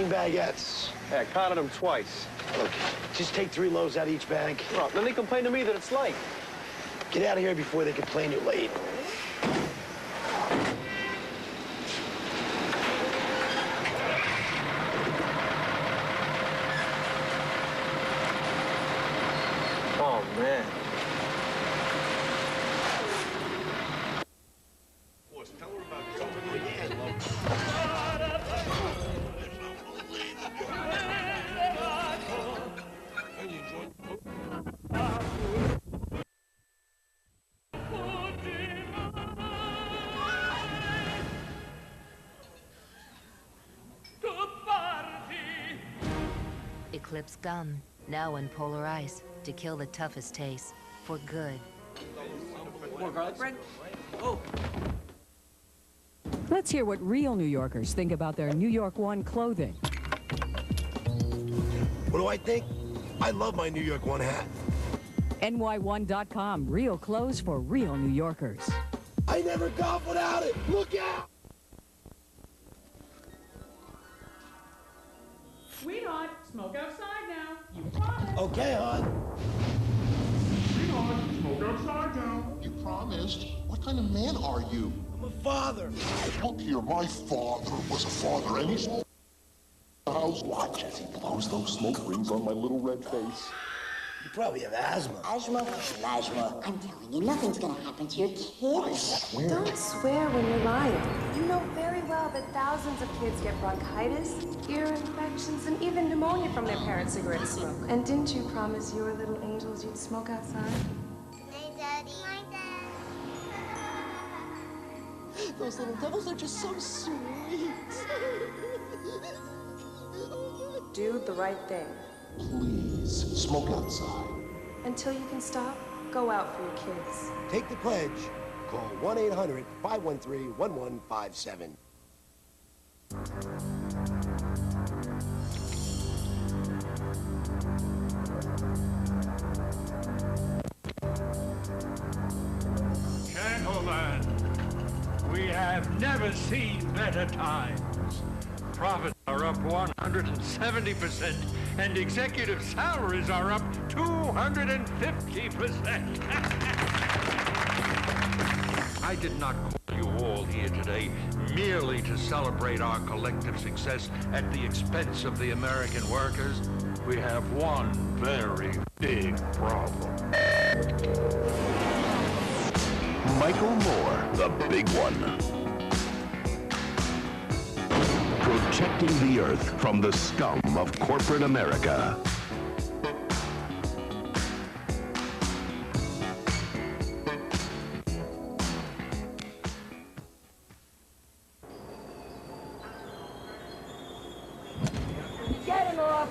baguettes. Hey, I counted them twice. Look, just take 3 loaves out of each bag. Well, then they complain to me that it's light. Get out of here before they complain you're late. Oh, man. Tell her about something again. Eclipse gum, now in polar ice, to kill the toughest taste, for good. More garlic bread? Oh. Let's hear what real New Yorkers think about their New York One clothing. What do I think? I love my New York One hat. NY1.com, real clothes for real New Yorkers. I never golf without it. Look out! Sweetheart, smoke outside now. You promised. Okay, hon. Sweetheart, smoke outside now. You promised. What kind of man are you? I'm a father. Look here, my father was a father, and he's the house. Watch as he blows those smoke rings on my little red face. You probably have asthma. Asthma? Asthma. I'm telling you, nothing's gonna happen to your I kids. swear. Don't swear when you're lying. You know very well that thousands of kids get bronchitis, ear infections, and even pneumonia from their parents' cigarette smoke. And didn't you promise your little angels you'd smoke outside? Hey, Daddy. Hi, Dad. Those little devils are just so sweet. Do the right thing. Please, smoke outside. Until you can stop, go out for your kids. Take the pledge. Call 1-800-513-1157. Gentlemen, we have never seen better times. Profits are up 170%, and executive salaries are up 250%. I did not call you all here today merely to celebrate our collective success at the expense of the American workers. We have one very big problem. Michael Moore, the big one. Protecting the earth from the scum of corporate America. Getting off.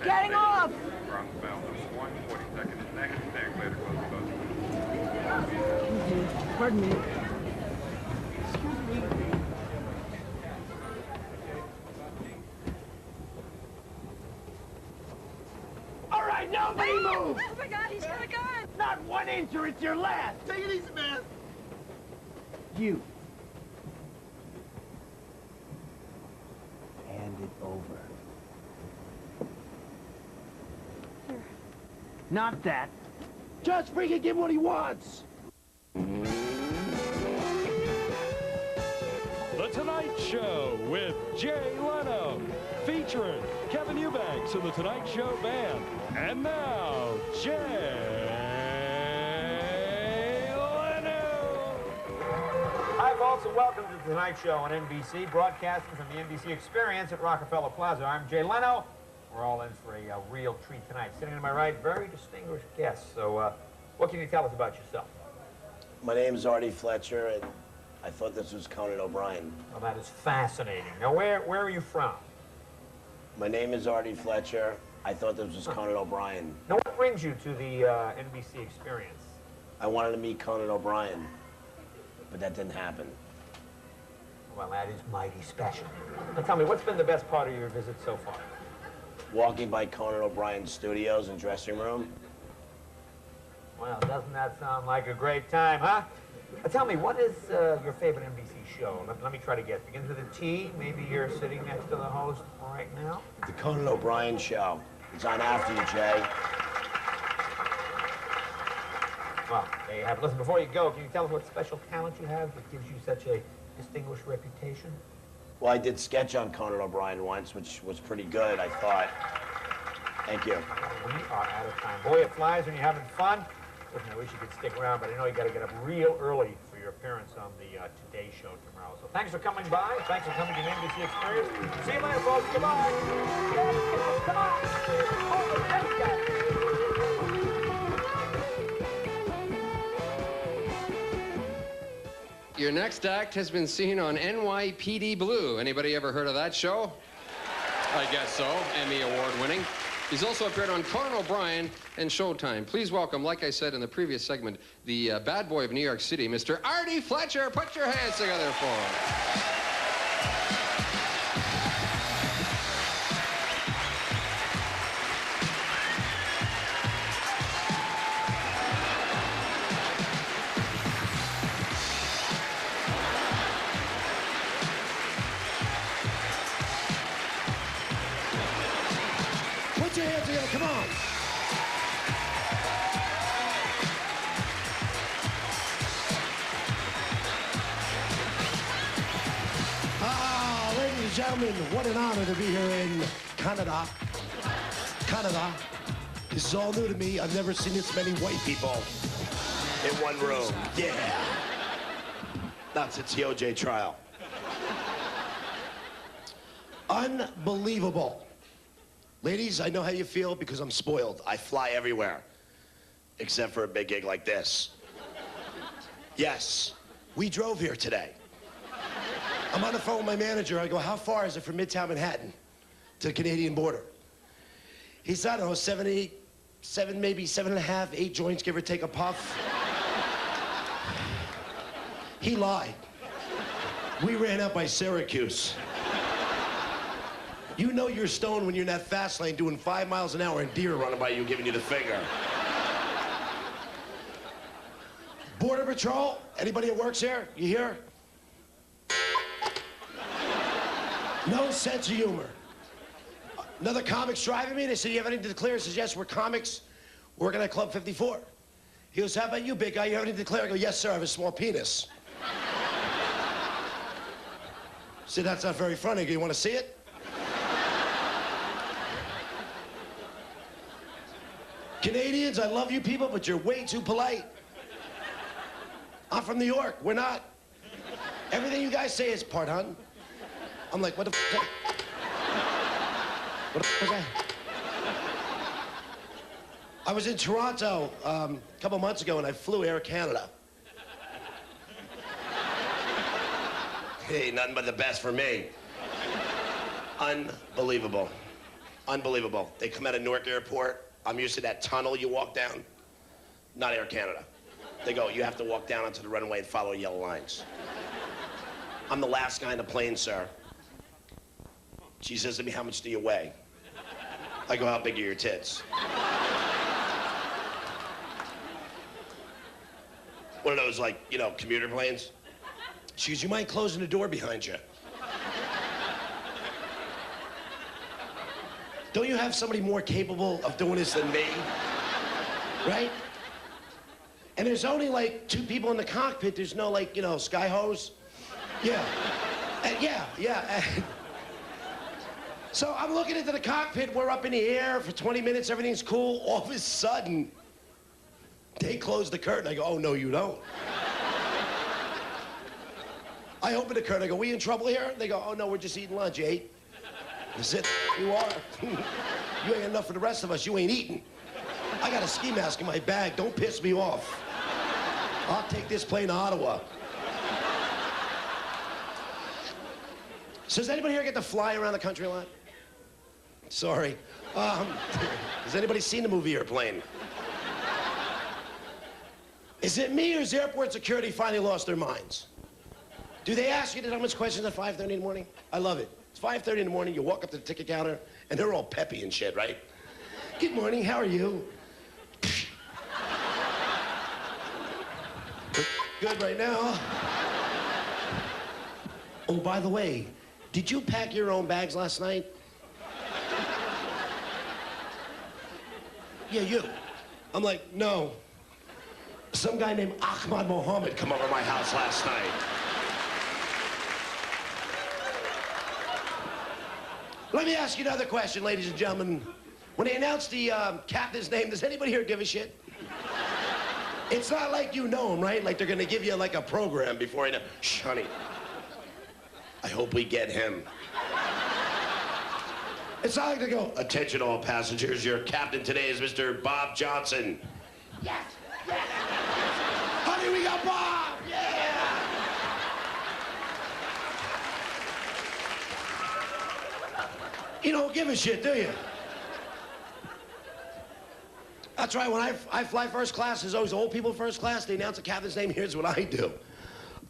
Getting off. Pardon me. All right, nobody move! Oh my God, he's got a gun. Not 1 inch or it's your last. Take it easy, man. You. Hand it over. Here. Not that. Judge Freakin' give him what he wants. The Tonight Show with Jay Leno, featuring Kevin Eubanks and the Tonight Show Band. And now, Jay Leno. Hi, folks, and welcome to The Tonight Show on NBC, broadcasting from the NBC Experience at Rockefeller Plaza. I'm Jay Leno. We're all in for a real treat tonight. Sitting to my right, very distinguished guests. So, what can you tell us about yourself? My name's Artie Fletcher, and I thought this was Conan O'Brien. Well, that is fascinating. Now, where are you from? My name is Artie Fletcher. I thought this was Conan O'Brien. Now, what brings you to the NBC Experience? I wanted to meet Conan O'Brien, but that didn't happen. Well, that is mighty special. Now, tell me, what's been the best part of your visit so far? Walking by Conan O'Brien's studios and dressing room. Well, doesn't that sound like a great time, huh? Tell me, what is your favorite NBC show? Let me try to guess. Begins with a T. Maybe you're sitting next to the host right now. The Conan O'Brien Show. It's on after you, Jay. Well, there you have it. Listen, before you go, can you tell us what special talent you have that gives you such a distinguished reputation? Well, I did sketch on Conan O'Brien once, which was pretty good, I thought. Thank you. We are out of time. Boy, it flies when you're having fun. Listen, I wish you could stick around, but I know you got to get up real early for your appearance on the Today Show tomorrow. So thanks for coming by. Thanks for coming to the NBC Experience. See you later, folks. Goodbye. Come on. Over. Let's go. Your next act has been seen on NYPD Blue. Anybody ever heard of that show? I guess so. Emmy Award winning. He's also appeared on Conan O'Brien and Showtime. Please welcome, like I said in the previous segment, the bad boy of New York City, Mr. Artie Fletcher. Put your hands together for him. Put your hands together, come on. Ladies and gentlemen, what an honor to be here in Canada. Canada. This is all new to me. I've never seen this many white people In one room. Yeah. Not since the OJ trial. Unbelievable. Ladies, I know how you feel because I'm spoiled. I fly everywhere, except for a big gig like this. Yes, we drove here today. I'm on the phone with my manager. I go, how far is it from Midtown Manhattan to the Canadian border? He said, I don't know, 7, 8, 7, maybe 7.5, 8 joints, give or take a puff. He lied. We ran out by Syracuse. You know you're stoned when you're in that fast lane doing 5 miles an hour and deer running by you giving you the finger. Border Patrol, anybody that works here? You here? No sense of humor. Another comic's driving me. They said, you have anything to declare? I says, yes, we're comics working at Club 54. He goes, how about you, big guy? You have anything to declare? I go, yes, sir, I have a small penis. I said, that's not very funny. I go, you want to see it? Canadians, I love you people, but you're way too polite. I'm from New York. We're not. Everything you guys say is part, hun. I'm like, what the f***? What the f*** was that? I was in Toronto a couple months ago, and I flew Air Canada. Hey, nothing but the best for me. Unbelievable. Unbelievable. They come out of Newark Airport. I'm used to that tunnel you walk down. Not Air Canada. They go, you have to walk down onto the runway and follow yellow lines. I'm the last guy in the plane, sir. She says to me, how much do you weigh? I go, how big are your tits? One of those, like, you know, commuter planes. She goes, you mind closing the door behind you? Don't you have somebody more capable of doing this than me? Right? And there's only like 2 people in the cockpit. There's no, like, you know, sky hose. Yeah. Yeah. So I'm looking into the cockpit. We're up in the air for 20 minutes. Everything's cool. All of a sudden, they close the curtain. I go, oh, no, you don't. I open the curtain. I go, we in trouble here? They go, oh, no, we're just eating lunch. You ate? That's it. You are. You ain't enough for the rest of us. You ain't eating. I got a ski mask in my bag. Don't piss me off. I'll take this plane to Ottawa. So does anybody here get to fly around the country a lot? Sorry. Has anybody seen the movie Airplane? Is it me or has airport security finally lost their minds? Do they ask you the dumbest questions at 5:30 in the morning? I love it. It's 5:30 in the morning, you walk up to the ticket counter, and they're all peppy and shit, right? Good morning, how are you? good right now. Oh, by the way, did you pack your own bags last night? Yeah, you. I'm like, no. Some guy named Ahmad Mohammed come over my house last night. Let me ask you another question, ladies and gentlemen. When they announce the captain's name, does anybody here give a shit? It's not like you know him, right? Like they're gonna give you like a program before you know. Shh, honey. I hope we get him. It's not like they go, attention all passengers, your captain today is Mr. Bob Johnson. Yes, yes. Honey, we got Bob, yeah. You don't give a shit, do you? That's right, when I fly first class, there's always old people first class. They announce the captain's name, here's what I do.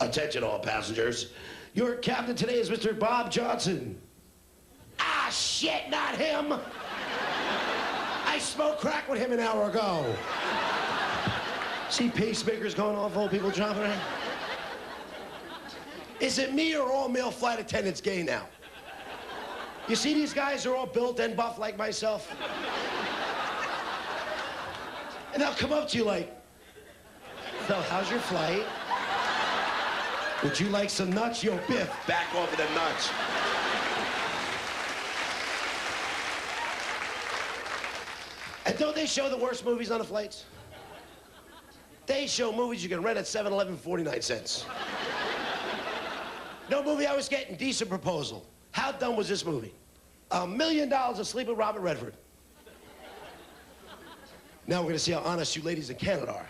Attention all passengers. Your captain today is Mr. Bob Johnson. Ah, shit, not him. I smoked crack with him an hour ago. See pacemakers going off, old people dropping around? Is it me or all male flight attendants gay now? You see these guys are all built and buff like myself? And they'll come up to you like, so how's your flight? Would you like some nuts? Yo, Biff, back off of the nuts. And don't they show the worst movies on the flights? They show movies you can rent at 7-Eleven 49 cents. No movie I was getting, Decent Proposal. How dumb was this movie? $1 million to sleep with Robert Redford. Now we're gonna see how honest you ladies in Canada are.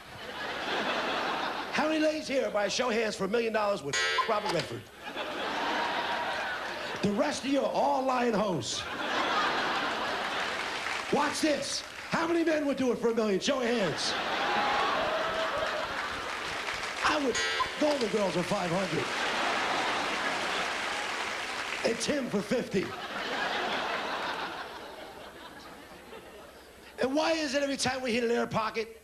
How many ladies here, by a show of hands, for $1 million with Robert Redford? The rest of you are all lying hoes. Watch this. How many men would do it for $1 million? Show of hands. I would Golden Girls for 500. And Tim for 50. And why is it every time we hit an air pocket,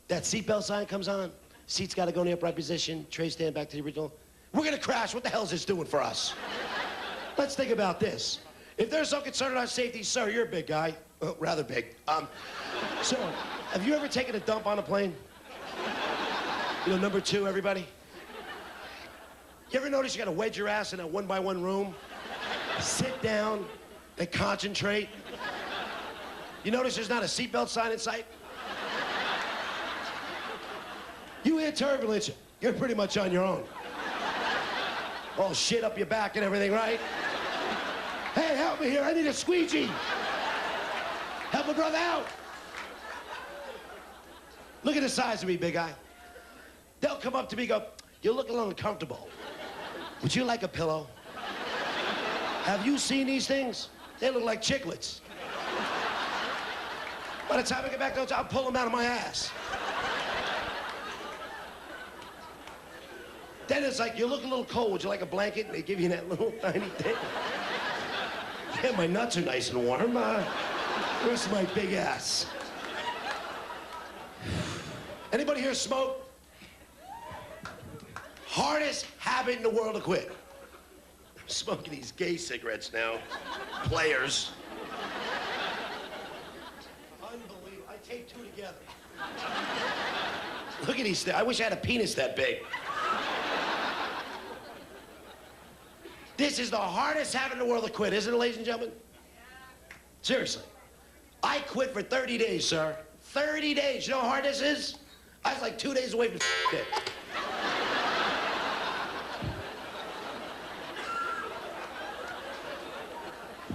that seatbelt sign comes on, seat's got to go in the upright position, tray stand back to the original. We're going to crash. What the hell is this doing for us? Let's think about this. If there's some concern about safety, sir, you're a big guy. Rather big. So, have you ever taken a dump on a plane? You know, number 2, everybody? You ever notice you got to wedge your ass in a one-by-one room, sit down, and concentrate? You notice there's not a seatbelt sign in sight? You hear turbulence, you're pretty much on your own. All shit up your back and everything, right? Hey, help me here, I need a squeegee. Help a brother out. Look at the size of me, big guy. They'll come up to me and go, you look a little uncomfortable. Would you like a pillow? Have you seen these things? They look like chiclets. By the time I get back to the hotel, I'll pull them out of my ass. Then it's like, you look a little cold. Would you like a blanket? And they give you that little tiny thing. Yeah, my nuts are nice and warm. Where's my big ass? Anybody here smoke? Hardest habit in the world to quit. I'm smoking these gay cigarettes now. Players. Unbelievable. I take 2 together. Look at these things. I wish I had a penis that big. This is the hardest habit in the world to quit, isn't it, ladies and gentlemen? Seriously. I quit for 30 days, sir. 30 days. You know how hard this is? I was like 2 days away from it.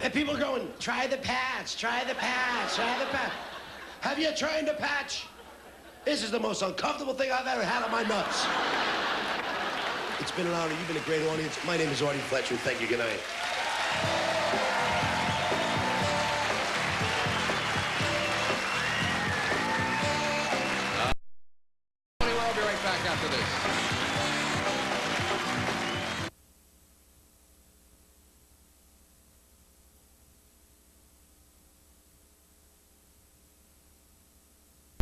And people are going, try the patch, try the patch, try the patch. Have you tried the patch? This is the most uncomfortable thing I've ever had on my nuts. It's been an honor. You've been a great audience. My name is Artie Fletcher. Thank you. Good night.